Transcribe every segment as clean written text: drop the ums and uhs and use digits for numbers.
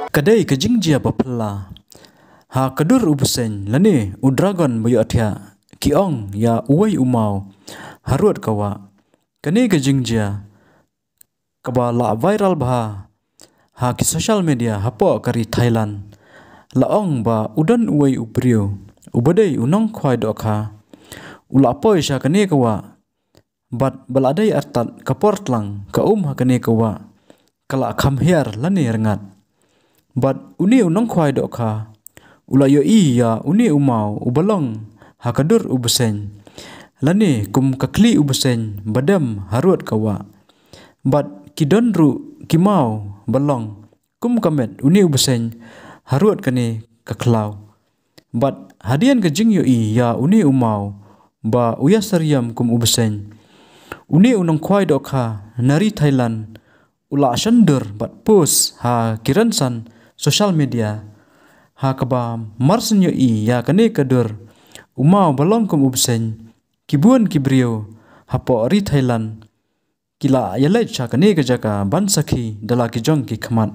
Kadai kejingjia bapla ha kadur ubsen lani udragon bayu athya kiong ya uwai umau haruat kawa kani kejingjia kaba la viral bah ha ki social media hapo kari Thailand laong ba udan uwai uprio ubadai unong khwai dokha ula poi sha kani kawa bat baladai artat kaportlang ka ha kani kawa kala khamher lani rengat bat uni unong khwai dokha ula yo ya uni umau ubalong hakadur ubesen lani kum kakli ubesen badam harut kawa bat kidon ru kimau balong kum kamet uni ubesen harut kani kaklau bat hadian kejing yo ya uni umau ba uyasariam kum ubesen uni unong khwai dokha nari Thailand ula shandur bat post ha kiransan social media ha kaba marsen yo ya kani kadur umau balong kum ubsen kibuan kibrio hapo ri Thailand kila yalai cha kani ka jaka ban sakhi dala ki jong ki khamat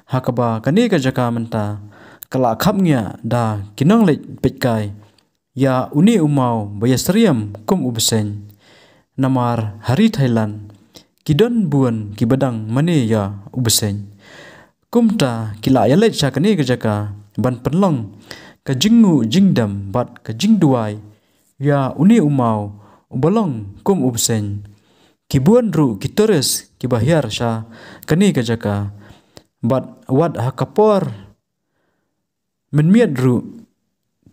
ha kaba kani ka jaka menta kala khapnya da kinong le petkai ya uni umau bayasriam kum ubsen namar hari Thailand kidon buan kibadang mane ya ubsen kumta kila yalai cha kani ka jaka ban penlong ka jingu jingdam bat ka jingduai ya uni umau ubalong kum ubsen kibuan ru kitores kibahyar sha kani ka jaka bat wad hakapor menmiat ru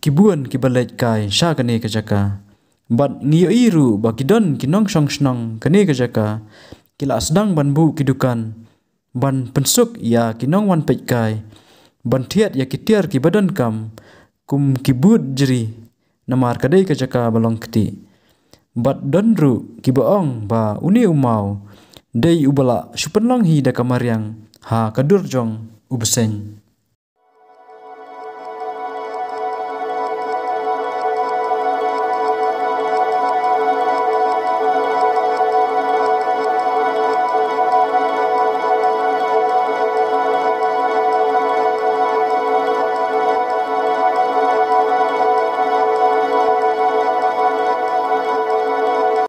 kibuan kibalet kai sha kani ka jaka bat ngiyo iru bakidon kinong song snong kani ka jaka kila sedang banbu kidukan ban pensuk ya kinong wan petkai ban thiat ya kitiar ki badan kam kum kibut jeri namar kadai ka jaka balong keti bat donru ki baong ba uni umau dei ubala supenlong hi da kamariang ha kadur jong ubsen